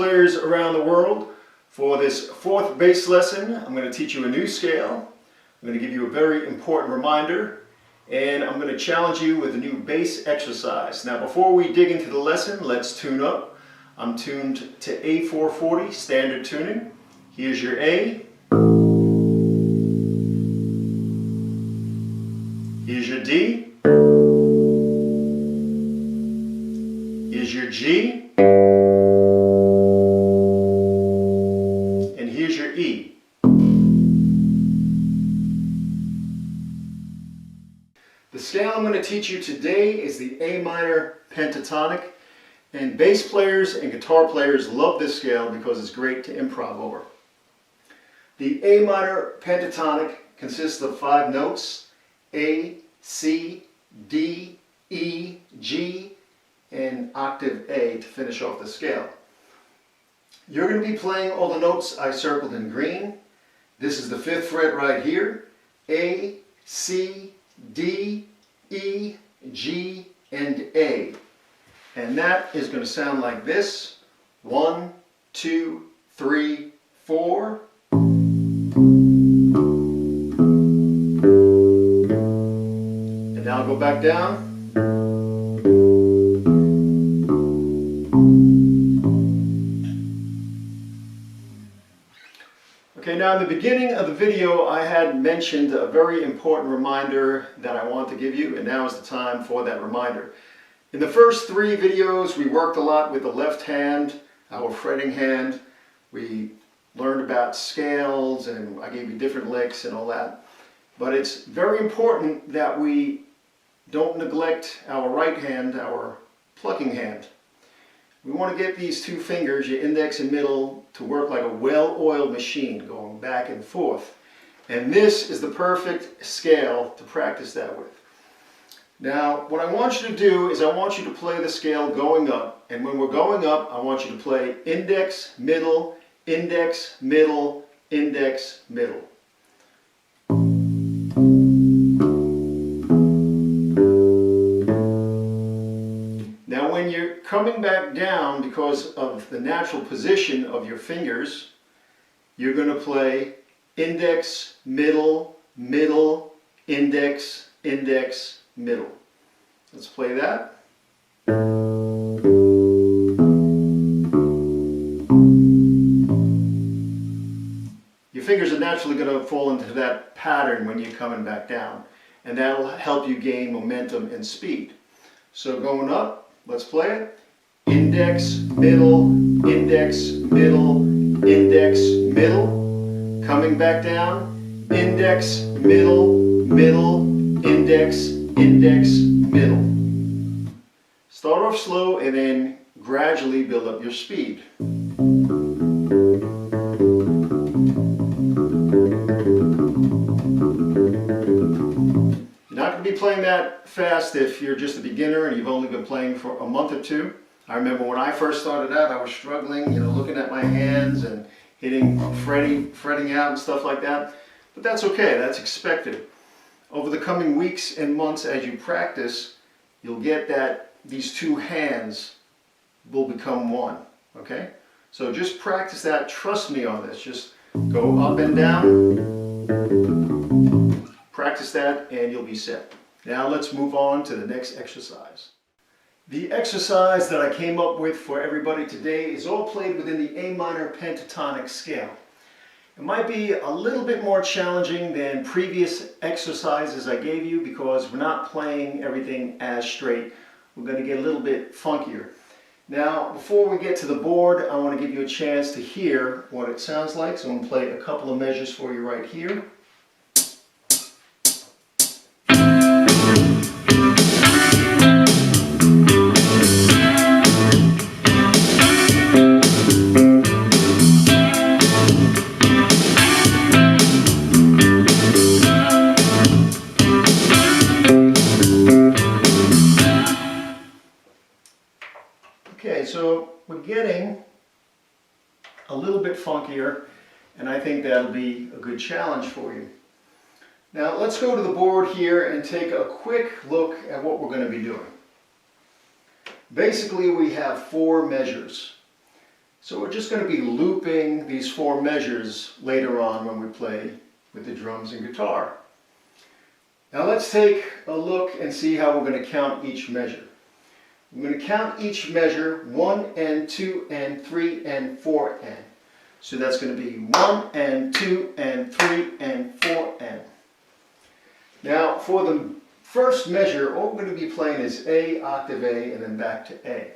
players around the world. For this fourth bass lesson, I'm going to teach you a new scale. I'm going to give you a very important reminder, and I'm going to challenge you with a new bass exercise. Now, before we dig into the lesson, let's tune up. I'm tuned to A440 standard tuning. Here's your A. Here's your D. Here's your G. And here's your E. The scale I'm going to teach you today is the A minor pentatonic. And bass players and guitar players love this scale because it's great to improv over. The A minor pentatonic consists of 5 notes: A, C, D, E, G, and octave A to finish off the scale. You're going to be playing all the notes I circled in green. This is the 5th fret right here. A, C, D, E, G, and A. And that is going to sound like this. 1, 2, 3, 4. And now I'll go back down. Okay, now in the beginning of the video I had mentioned a very important reminder that I want to give you, and now is the time for that reminder. In the first 3 videos we worked a lot with the left hand, our fretting hand. We learned about scales and I gave you different licks and all that. But it's very important that we don't neglect our right hand, our plucking hand. We want to get these 2 fingers, your index and middle, to work like a well-oiled machine, going back and forth. And this is the perfect scale to practice that with. Now, what I want you to do is I want you to play the scale going up. And when we're going up, I want you to play index, middle, index, middle, index, middle. Now when you're coming back down, because of the natural position of your fingers, you're going to play index, middle, middle, index, index, middle. Let's play that. Your fingers are naturally going to fall into that pattern when you're coming back down, and that'll help you gain momentum and speed. So going up, let's play it. Index, middle, index, middle, index, middle. Coming back down, index, middle, middle, index, index, middle. Start off slow and then gradually build up your speed. You're not going to be playing that fast if you're just a beginner and you've only been playing for a month or 2. I remember when I first started out, I was struggling, looking at my hands and hitting fretting out and stuff like that. But that's okay, that's expected. Over the coming weeks and months as you practice, you'll get that these 2 hands will become one, okay? So just practice that, trust me on this. Just go up and down, practice that, and you'll be set. Now let's move on to the next exercise. The exercise that I came up with for everybody today is all played within the A minor pentatonic scale. It might be a little bit more challenging than previous exercises I gave you because we're not playing everything as straight. We're going to get a little bit funkier. Now, before we get to the board, I want to give you a chance to hear what it sounds like. So I'm going to play a couple of measures for you right here. Okay, so we're getting a little bit funkier, and I think that'll be a good challenge for you. Now let's go to the board here and take a quick look at what we're going to be doing. Basically we have 4 measures. So we're just going to be looping these 4 measures later on when we play with the drums and guitar. Now let's take a look and see how we're going to count each measure. We're going to count each measure 1 and 2 and 3 and 4 and. So that's going to be 1 and 2 and 3 and 4 and. Now for the first measure, all we're going to be playing is A, octave A, and then back to A.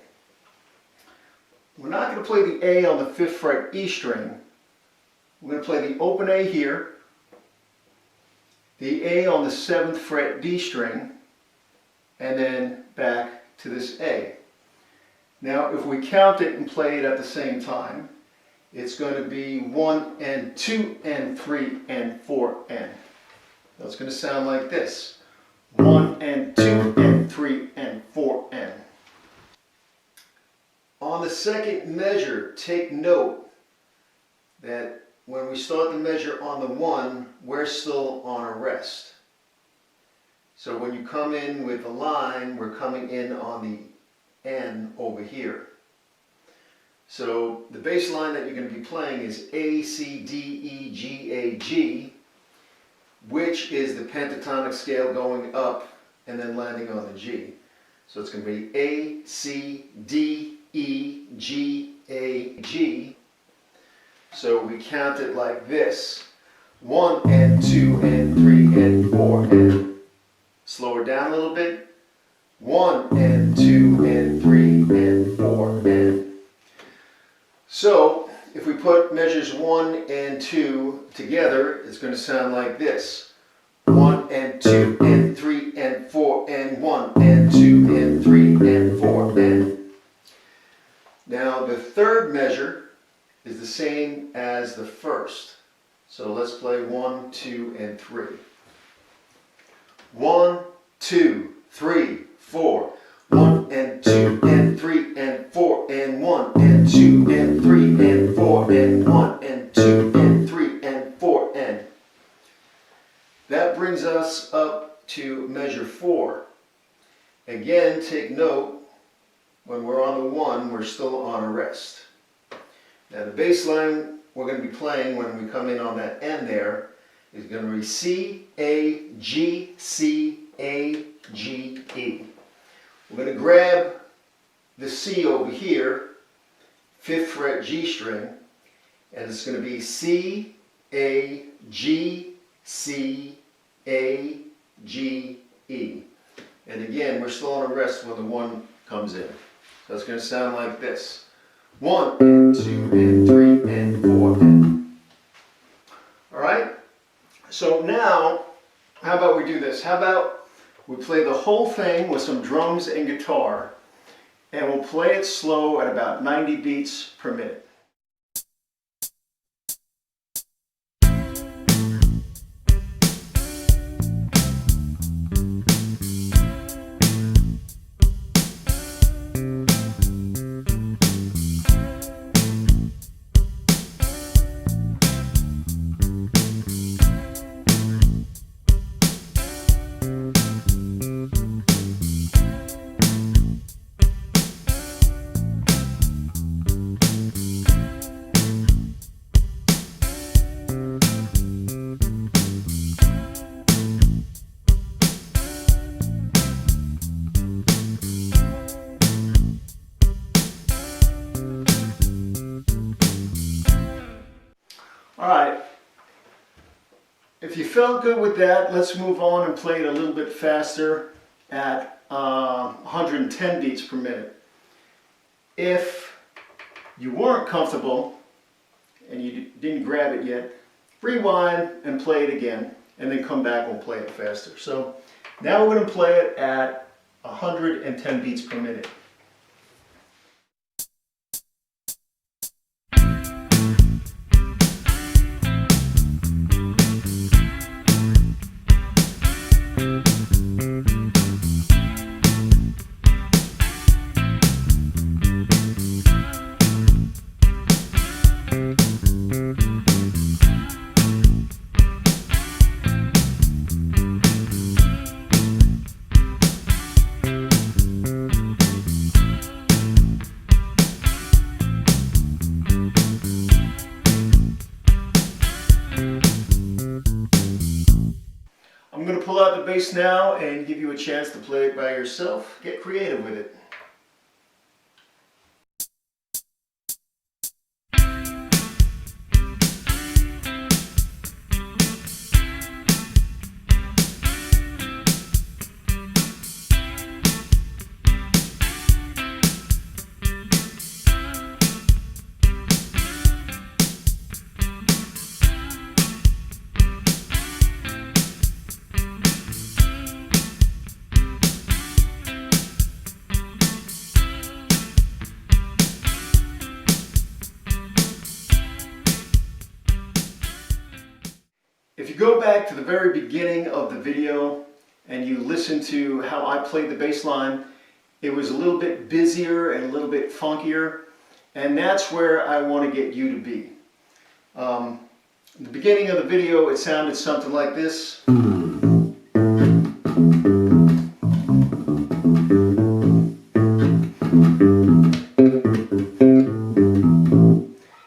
We're not going to play the A on the 5th fret E string. We're going to play the open A here, the A on the 7th fret D string, and then back to this A. Now if we count it and play it at the same time, it's going to be 1 and 2 and 3 and 4 and. So it's going to sound like this. 1 and 2 and 3 and 4 and. On the second measure, take note that when we start the measure on the 1, we're still on a rest. So when you come in with the line, we're coming in on the N over here. So the bass line that you're going to be playing is A, C, D, E, G, A, G, which is the pentatonic scale going up and then landing on the G. So it's going to be A, C, D, E, G, A, G. So we count it like this. 1 and 2 and 3 and 4 and. Slow it down a little bit. 1 and 2 and 3 and 4 and. So if we put measures 1 and 2 together, it's going to sound like this. 1 and 2 and 3 and 4 and 1 and 2 and 3 and 4 and. Now the third measure is the same as the first. So let's play 1, 2, and 3. 1, 2, 3, 4. 1 and 2 and 3 and 4 and 1 and 2 and 3 and 4 and 1 and 2 and 3 and 4 and. That brings us up to measure 4. Again, take note, when we're on the 1, we're still on a rest. Now the bass line we're going to be playing when we come in on that N there is going to be C, A, G, C, A, G, E. We're going to grab the C over here, 5th fret G string, and it's going to be C, A, G, C, A, G, E. And again, we're still on a rest when the 1 comes in. So it's going to sound like this. 1 and 2 and 3 and 4 and. Alright? So now, how about we do this? How about we play the whole thing with some drums and guitar, and we'll play it slow at about 90 beats per minute. Alright, if you felt good with that, let's move on and play it a little bit faster at 110 beats per minute. If you weren't comfortable and you didn't grab it yet, rewind and play it again, and then come back and play it faster. So now we're going to play it at 110 beats per minute. the bass now and give you a chance to play it by yourself. Get creative with it. If you go back to the very beginning of the video and you listen to how I played the bass line, it was a little bit busier and a little bit funkier, and that's where I want to get you to be. In the beginning of the video it sounded something like this.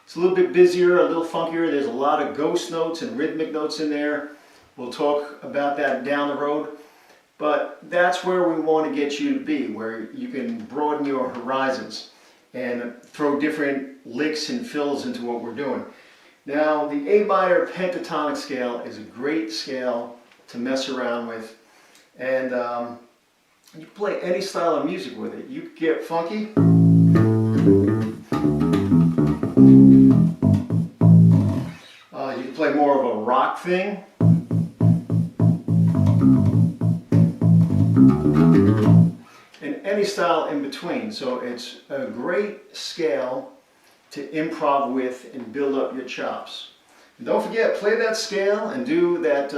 It's a little bit busier, a little funkier. There's a lot of ghost notes and rhythmic notes in there. We'll talk about that down the road. But that's where we want to get you to be, where you can broaden your horizons and throw different licks and fills into what we're doing. Now, the A minor pentatonic scale is a great scale to mess around with. And you can play any style of music with it. You can get funky. You can play more of a rock thing. And any style in between. So it's a great scale to improv with and build up your chops. And don't forget, play that scale and do that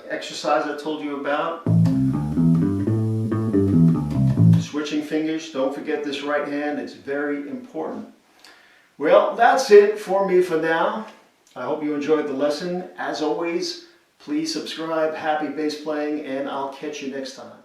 exercise I told you about. Switching fingers. Don't forget this right hand. It's very important. Well, that's it for me for now. I hope you enjoyed the lesson. As always, please subscribe. Happy bass playing, and I'll catch you next time.